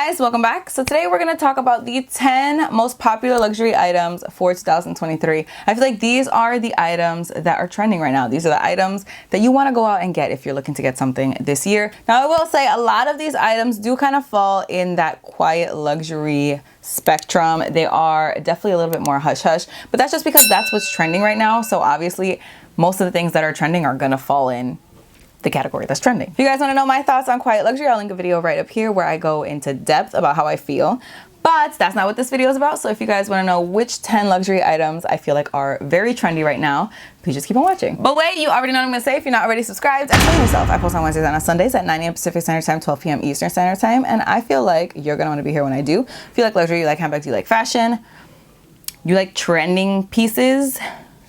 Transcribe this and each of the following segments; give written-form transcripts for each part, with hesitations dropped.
guys, welcome back. So today we're going to talk about the 10 most popular luxury items for 2023. I feel like these are the items that are trending right now. These are the items that you want to go out and get if you're looking to get something this year. Now I will say a lot of these items do kind of fall in that quiet luxury spectrum. They are definitely a little bit more hush hush, but that's just because that's what's trending right now. So obviously most of the things that are trending are going to fall in the category that's trending. If you guys want to know my thoughts on quiet luxury, I'll link a video right up here where I go into depth about how I feel. But that's not what this video is about. So if you guys want to know which 10 luxury items I feel like are very trendy right now, please just keep on watching. But wait, you already know what I'm going to say. If you're not already subscribed, explain yourself. I post on Wednesdays and on Sundays at 9 a.m. Pacific Standard Time, 12 p.m. Eastern Standard Time. And I feel like you're going to want to be here when I do. If you like luxury, you like handbags, you like fashion, you like trending pieces,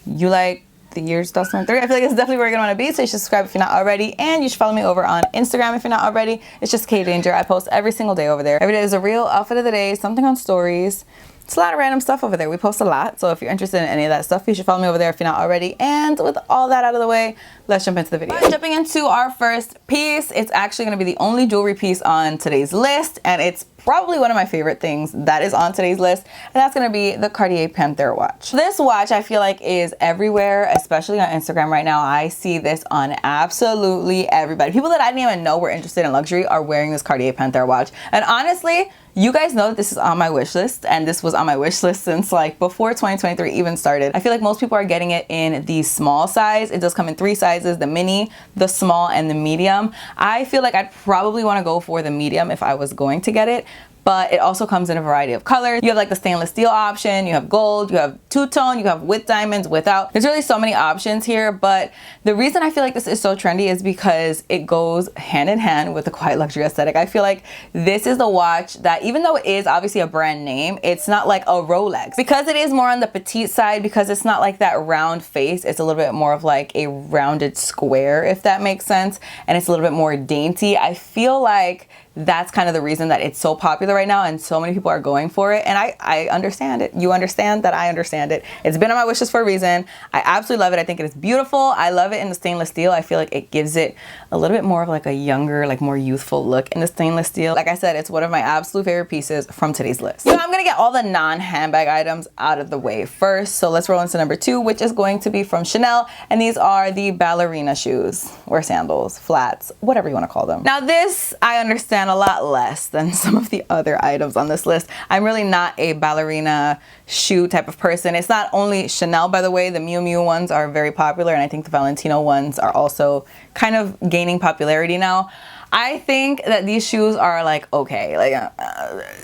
you like the year 2003, I feel like it's definitely where you're gonna want to be. So you should subscribe if you're not already, and you should follow me over on Instagram if you're not already. It's just K Danger. I post every single day over there. Every day is a real outfit of the day, something on stories. It's a lot of random stuff over there. We post a lot, so if you're interested in any of that stuff, you should follow me over there if you're not already. And with all that out of the way, let's jump into the video. Jumping into our first piece, it's actually going to be the only jewelry piece on today's list, and it's probably one of my favorite things that is on today's list, and that's going to be the Cartier Panther watch. This watch I feel like is everywhere, especially on Instagram right now. I see this on absolutely everybody. People that I didn't even know were interested in luxury are wearing this Cartier Panther watch, and honestly, you guys know that this is on my wish list, and this was on my wish list since like before 2023 even started. I feel like most people are getting it in the small size. It does come in 3 sizes, the mini, the small, and the medium. I feel like I'd probably want to go for the medium if I was going to get it, but it also comes in a variety of colors. You have like the stainless steel option, you have gold, you have two-tone, you have with diamonds, without. There's really so many options here, but the reason I feel like this is so trendy is because it goes hand in hand with the quiet luxury aesthetic. I feel like this is the watch that, even though it is obviously a brand name, it's not like a Rolex. Because it is more on the petite side, because it's not like that round face, it's a little bit more of like a rounded square, if that makes sense, and it's a little bit more dainty. I feel like that's kind of the reason that it's so popular right now and so many people are going for it. And I understand it. You understand that I understand it. It's been on my wishes for a reason. I absolutely love it. I think it is beautiful. I love it in the stainless steel. I feel like it gives it a little bit more of like a younger, like more youthful look in the stainless steel. Like I said, it's one of my absolute favorite pieces from today's list. So I'm gonna get all the non-handbag items out of the way first. So let's roll into number 2, which is going to be from Chanel. And these are the ballerina shoes or sandals, flats, whatever you want to call them. Now this, I understand a lot less than some of the other items on this list. I'm really not a ballerina shoe type of person. It's not only Chanel, by the way. The Miu Miu ones are very popular, and I think the Valentino ones are also kind of gaining popularity now. I think that these shoes are like, okay, like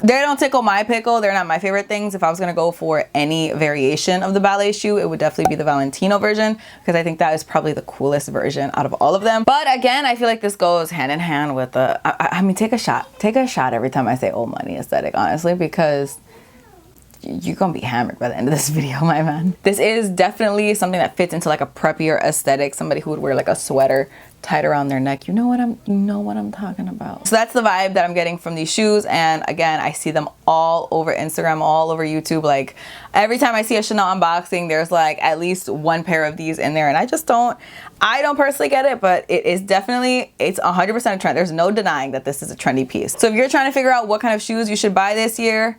they don't tickle my pickle. They're not my favorite things. If I was gonna go for any variation of the ballet shoe, it would definitely be the Valentino version, because I think that is probably the coolest version out of all of them. But again, I feel like this goes hand in hand with the, I mean, take a shot every time I say old money aesthetic, honestly, because you're gonna be hammered by the end of this video, my man. This is definitely something that fits into like a preppier aesthetic. Somebody who would wear like a sweater tied around their neck. You know what I'm talking about. So that's the vibe that I'm getting from these shoes. And again, I see them all over Instagram, all over YouTube. Like every time I see a Chanel unboxing, there's like at least one pair of these in there. And I don't personally get it, but it is definitely, it's 100% a trend. There's no denying that this is a trendy piece. So if you're trying to figure out what kind of shoes you should buy this year,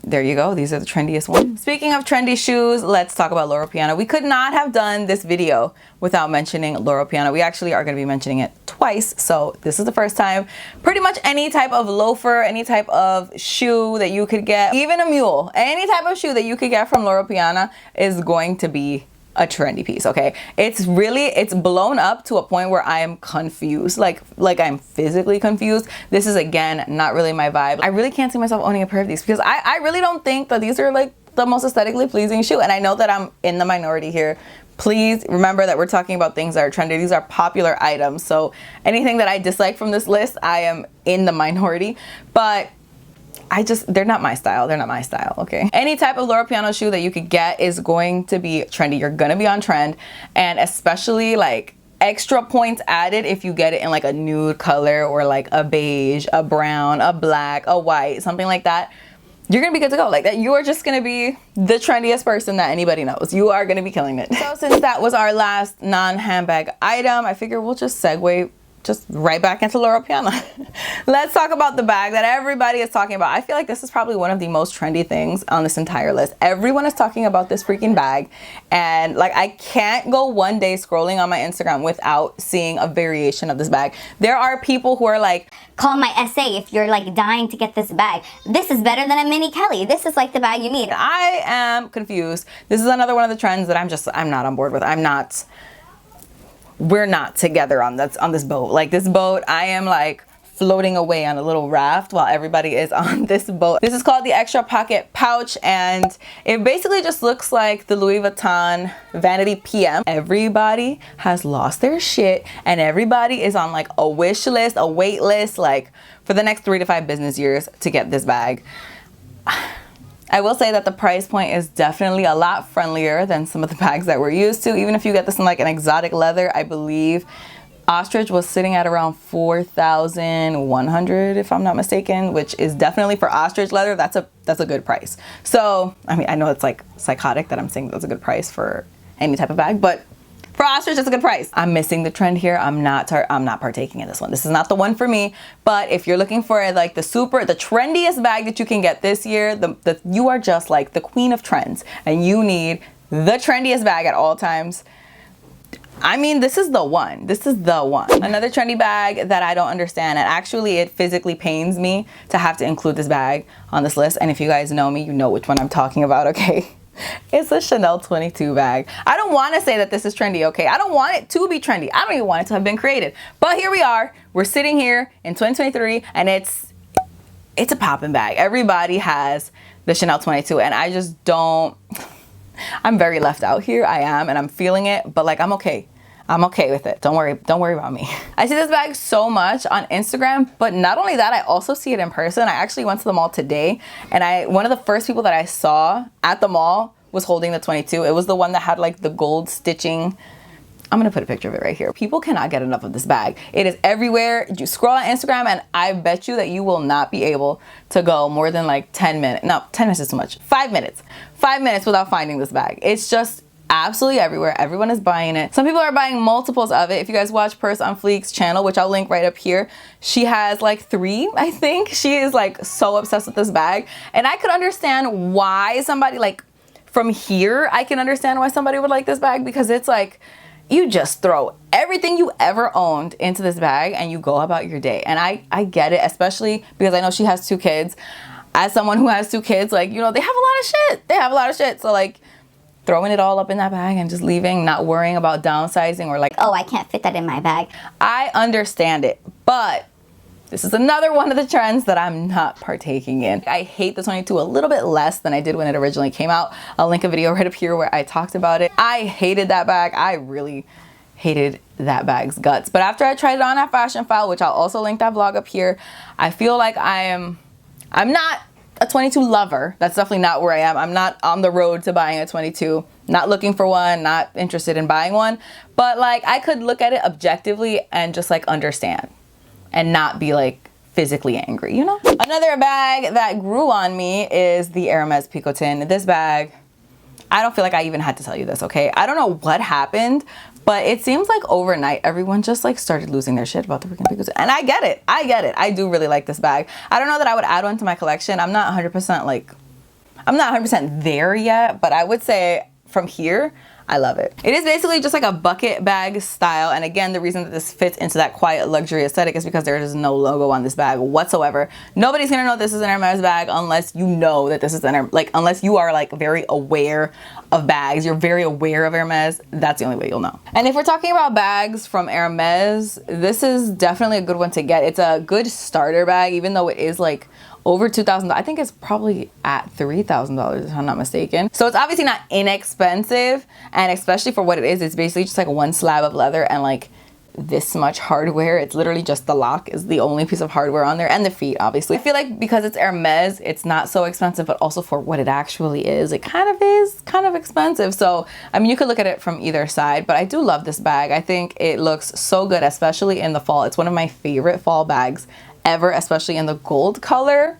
there you go. These are the trendiest ones. Speaking of trendy shoes, let's talk about Loro Piana. We could not have done this video without mentioning Loro Piana. We actually are going to be mentioning it twice, so this is the first time. Pretty much any type of loafer, any type of shoe that you could get, even a mule, any type of shoe that you could get from Loro Piana is going to be a trendy piece. Okay, it's blown up to a point where I am confused, like I'm physically confused. This is again not really my vibe. I really can't see myself owning a pair of these, because I really don't think that these are like the most aesthetically pleasing shoe, and I know that I'm in the minority here. Please remember that we're talking about things that are trendy. These are popular items, so anything that I dislike from this list, I am in the minority. But they're not my style. They're not my style, okay? Any type of Loro Piana shoe that you could get is going to be trendy. You're gonna be on trend, and especially like extra points added if you get it in like a nude color or like a beige, a brown, a black, a white, something like that. You're gonna be good to go. Like that, you are just gonna be the trendiest person that anybody knows. You are gonna be killing it. So since that was our last non-handbag item, I figure we'll just segue just right back into Laura Piana. Let's talk about the bag that everybody is talking about. I feel like this is probably one of the most trendy things on this entire list. Everyone is talking about this freaking bag, and like I can't go one day scrolling on my Instagram without seeing a variation of this bag. There are people who are like, call my SA if you're like dying to get this bag. This is better than a mini Kelly. This is like the bag you need. I am confused. This is another one of the trends that I'm not on board with. We're not together on this boat. Like this boat, I am like floating away on a little raft while everybody is on this boat. This is called the extra pocket pouch, and it basically just looks like the Louis Vuitton Vanity PM. Everybody has lost their shit, and everybody is on like a wish list, a wait list, like for the next 3 to 5 business years to get this bag. I will say that the price point is definitely a lot friendlier than some of the bags that we're used to. Even if you get this in like an exotic leather, I believe ostrich was sitting at around 4,100 if I'm not mistaken, which is definitely for ostrich leather. That's a good price. So, I mean, I know it's like psychotic that I'm saying that's a good price for any type of bag, but for ostrich, it's a good price. I'm missing the trend here. I'm not partaking in this one. This is not the one for me. But if you're looking for like the trendiest bag that you can get this year, you are just like the queen of trends, and you need the trendiest bag at all times. I mean, this is the one. This is the one. Another trendy bag that I don't understand, and actually it physically pains me to have to include this bag on this list. And if you guys know me, you know which one I'm talking about, okay? It's a Chanel 22 bag. I don't want to say that this is trendy, okay? I don't want it to be trendy. I don't even want it to have been created. But here we are. We're sitting here in 2023, and it's a popping bag. Everybody has the Chanel 22, and I just don't... I'm very left out here. I am, and I'm feeling it, but like I'm okay. I'm okay with it. Don't worry about me. I see this bag so much on Instagram, but not only that, I also see it in person. I actually went to the mall today, and one of the first people that I saw at the mall was holding the 22. It was the one that had like the gold stitching. I'm gonna put a picture of it right here. People cannot get enough of this bag. It is everywhere. You scroll on Instagram, and I bet you that you will not be able to go more than like 10 minutes. No, 10 minutes is too much. 5 minutes. 5 minutes without finding this bag. It's just absolutely everywhere. Everyone is buying it. Some people are buying multiples of it. If you guys watch Purse on Fleek's channel, which I'll link right up here, she has like 3, I think. She is like so obsessed with this bag. And I could understand why somebody like from here, I can understand why somebody would like this bag, because it's like you just throw everything you ever owned into this bag and you go about your day. And I get it, especially because I know she has 2 kids. As someone who has 2 kids, like, you know, they have a lot of shit. They have a lot of shit. So like throwing it all up in that bag and just leaving, not worrying about downsizing or like, oh, I can't fit that in my bag. I understand it, but this is another one of the trends that I'm not partaking in. I hate the 22 a little bit less than I did when it originally came out. I'll link a video right up here where I talked about it. I hated that bag. I really hated that bag's guts. But after I tried it on at Fashion File, which I'll also link that vlog up here, I feel like I'm not a 22 lover. That's definitely not where I am. I'm not on the road to buying a 22. Not looking for one, not interested in buying one. But like I could look at it objectively and just like understand and not be like physically angry, you know? Another bag that grew on me is the Hermes Picotin. This bag, I don't feel like I even had to tell you this, okay? I don't know what happened, but it seems like overnight everyone just like started losing their shit about the freaking Picotin. And I get it. I do really like this bag. I don't know that I would add one to my collection. I'm not 100% there yet, but I would say from here, I love it. It is basically just like a bucket bag style. And again, the reason that this fits into that quiet luxury aesthetic is because there is no logo on this bag whatsoever. Nobody's gonna know this is an Hermes bag unless you know that this is unless you are like very aware of bags, you're very aware of Hermes, that's the only way you'll know. And if we're talking about bags from Hermes, this is definitely a good one to get. It's a good starter bag, even though it is like over $2,000. I think it's probably at $3,000 if I'm not mistaken. So it's obviously not inexpensive, and especially for what it is, it's basically just like one slab of leather and like this much hardware. It's literally just the lock is the only piece of hardware on there, and the feet obviously. I feel like because it's Hermes, it's not so expensive, but also for what it actually is, it kind of expensive. So I mean, you could look at it from either side, but I do love this bag. I think it looks so good, especially in the fall. It's one of my favorite fall bags ever, especially in the gold color.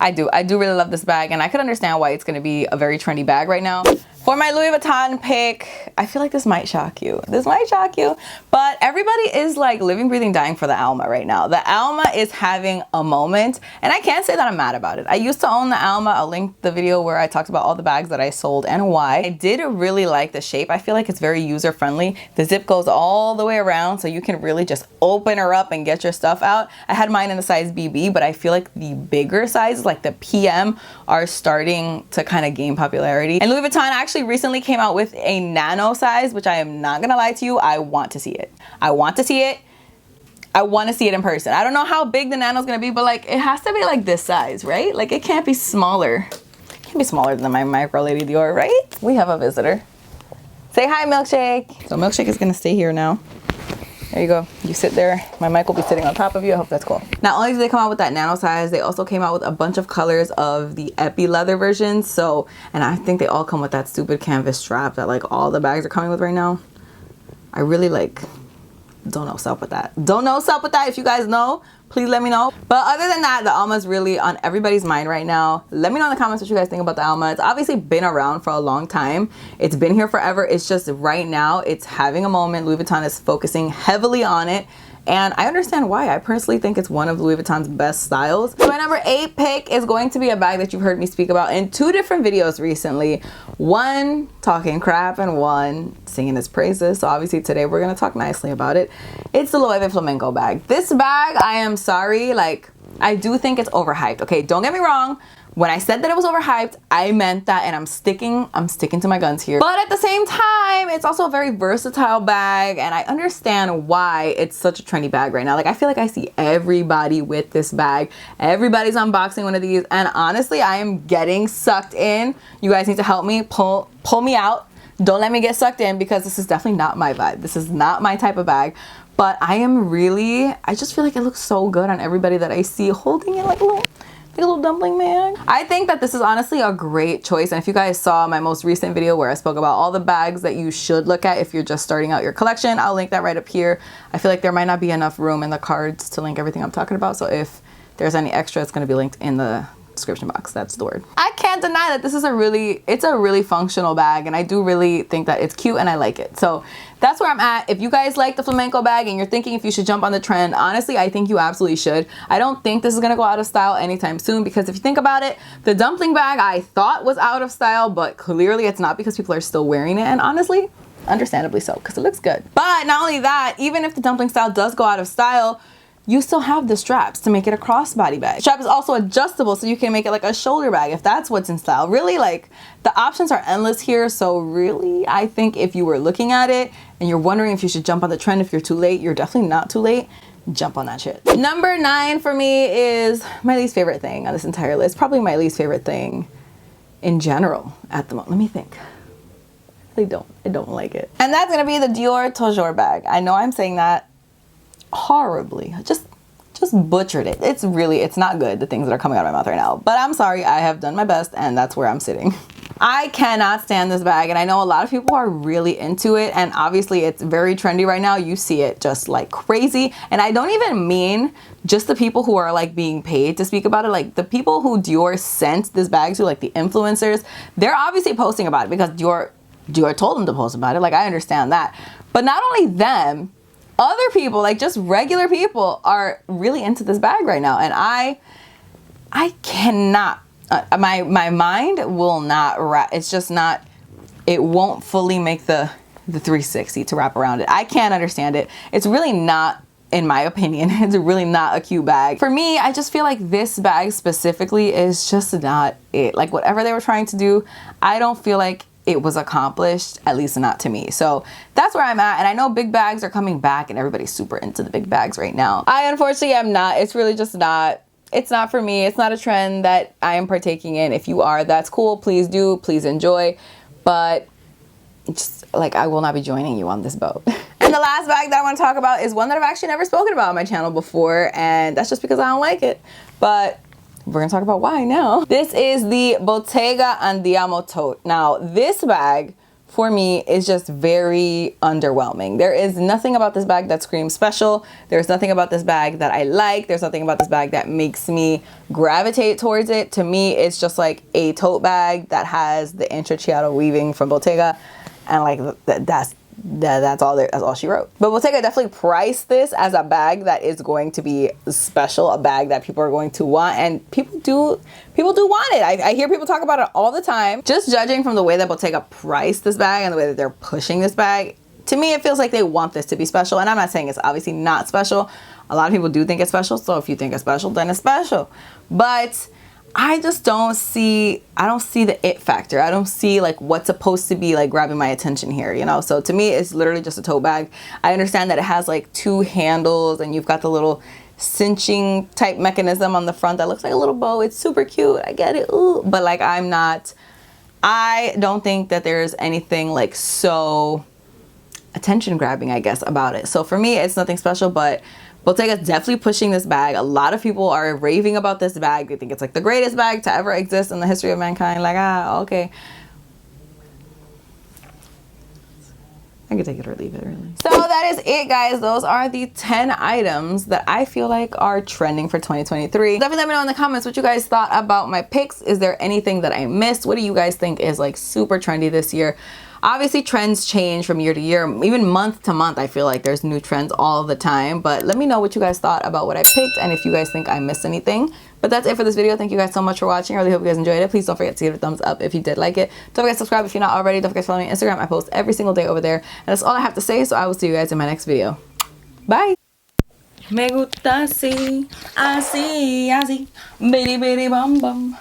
I do really love this bag, and I could understand why it's going to be a very trendy bag right now. For my Louis Vuitton pick, I feel like this might shock you. This might shock you, but everybody is like living, breathing, dying for the Alma right now. The Alma is having a moment, and I can't say that I'm mad about it. I used to own the Alma. I'll link the video where I talked about all the bags that I sold and why. I did really like the shape. I feel like it's very user-friendly. The zip goes all the way around, so you can really just open her up and get your stuff out. I had mine in the size BB, but I feel like the bigger sizes, like the PM, are starting to kind of gain popularity. And Louis Vuitton actually recently came out with a nano size, which I am not gonna lie to you, I want to see it. I want to see it. I want to see it in person. I don't know how big the nano is gonna be, but like it has to be like this size, right? Like it can't be smaller. It can't be smaller than my micro Lady Dior, right? We have a visitor. Say hi, Milkshake. So Milkshake is gonna stay here now. There you go. You sit there. My mic will be sitting on top of you. I hope that's cool. Not only did they come out with that nano size, they also came out with a bunch of colors of the epi leather versions. So, and I think they all come with that stupid canvas strap that like all the bags are coming with right now. I really like, don't know what's up with that. Don't know what's up with that. If you guys know, please let me know. But other than that, the Alma is really on everybody's mind right now. Let me know in the comments what you guys think about the Alma. It's obviously been around for a long time. It's been here forever. It's just right now it's having a moment. Louis Vuitton is focusing heavily on it. And I understand why. I personally think it's one of Louis Vuitton's best styles. So my number 8 pick is going to be a bag that you've heard me speak about in 2 different videos recently. One talking crap and one singing its praises. So obviously today we're gonna talk nicely about it. It's the Loewe Flamenco bag. This bag, I am sorry, like I do think it's overhyped. Okay, don't get me wrong. When I said that it was overhyped, I meant that, and I'm sticking to my guns here. But at the same time, it's also a very versatile bag, and I understand why it's such a trendy bag right now. Like, I feel like I see everybody with this bag. Everybody's unboxing one of these, and honestly, I am getting sucked in. You guys need to help me, pull me out. Don't let me get sucked in, because this is definitely not my vibe. This is not my type of bag. But I just feel like it looks so good on everybody that I see holding it like a little dumpling man. I think that this is honestly a great choice. And if you guys saw my most recent video where I spoke about all the bags that you should look at if you're just starting out your collection, I'll link that right up here. I feel like there might not be enough room in the cards to link everything I'm talking about. So if there's any extra, it's gonna be linked in the description box. That's the word. I can't deny that this is it's a really functional bag, and I do really think that it's cute and I like it. So that's where I'm at. If you guys like the flamenco bag and you're thinking if you should jump on the trend, honestly, I think you absolutely should. I don't think this is gonna go out of style anytime soon, because if you think about it, the dumpling bag I thought was out of style, but clearly it's not, because people are still wearing it, and honestly, understandably so, because it looks good. But not only that, even if the dumpling style does go out of style, you still have the straps to make it a crossbody bag. The strap is also adjustable, so you can make it like a shoulder bag if that's what's in style. Really, like, the options are endless here. So really, I think if you were looking at it and you're wondering if you should jump on the trend if you're too late, you're definitely not too late. Jump on that shit. Number 9 for me is my least favorite thing on this entire list. Probably my least favorite thing in general at the moment. Let me think. I don't like it. And that's gonna be the Dior Toujour bag. I know I'm saying that horribly. Just butchered it. It's not good, the things that are coming out of my mouth right now. But I'm sorry, I have done my best, and that's where I'm sitting. I cannot stand this bag, and I know a lot of people are really into it, and obviously it's very trendy right now. You see it just like crazy. And I don't even mean just the people who are like being paid to speak about it. Like the people who Dior sent this bag to, like the influencers, they're obviously posting about it because Dior told them to post about it. Like, I understand that. But not only them, other people, like just regular people, are really into this bag right now, and I cannot. My mind will not wrap. It's just not. It won't fully make the 360 to wrap around it. I can't understand it. It's really not, in my opinion, it's really not a cute bag. For me, I just feel like this bag specifically is just not it. Like, whatever they were trying to do, I don't feel like it was accomplished, at least not to me. So that's where I'm at. And I know big bags are coming back and everybody's super into the big bags right now. I unfortunately am not. It's really just not. It's not for me. It's not a trend that I am partaking in. If you are, that's cool. Please do. Please enjoy. But just like, I will not be joining you on this boat. And the last bag that I want to talk about is one that I've actually never spoken about on my channel before. And that's just because I don't like it. But we're gonna talk about why now. This is the Bottega Andiamo tote. Now, this bag for me is just very underwhelming. There is nothing about this bag that screams special. There's nothing about this bag that I like. There's nothing about this bag that makes me gravitate towards it. To me, it's just like a tote bag that has the intrecciato weaving from Bottega, and like that's all she wrote. But Bottega definitely priced this as a bag that is going to be special, a bag that people are going to want, and people do want it. I hear people talk about it all the time. Just judging from the way that Bottega priced this bag and the way that they're pushing this bag, to me it feels like they want this to be special. And I'm not saying it's obviously not special. A lot of people do think it's special, so if you think it's special, then it's special. But I just don't see the it factor. I don't see like what's supposed to be like grabbing my attention here, you know? So to me, it's literally just a tote bag. I understand that it has like 2 handles and you've got the little cinching type mechanism on the front that looks like a little bow. It's super cute. I get it. Ooh. But like I don't think that there's anything like so attention grabbing, I guess, about it. So for me, it's nothing special, but Bottega's definitely pushing this bag. A lot of people are raving about this bag. They think it's like the greatest bag to ever exist in the history of mankind. Like, okay. I can take it or leave it, really. So that is it, guys. Those are the 10 items that I feel like are trending for 2023. Definitely let me know in the comments what you guys thought about my picks. Is there anything that I missed? What do you guys think is like super trendy this year? Obviously, trends change from year to year, even month to month. I feel like there's new trends all the time. But let me know what you guys thought about what I picked and if you guys think I missed anything. But that's it for this video. Thank you guys so much for watching. I really hope you guys enjoyed it. Please don't forget to give it a thumbs up if you did like it. Don't forget to subscribe if you're not already. Don't forget to follow me on Instagram. I post every single day over there. And that's all I have to say. So I will see you guys in my next video. Bye. Me gusta así, así, así, bitty bitty bum bum.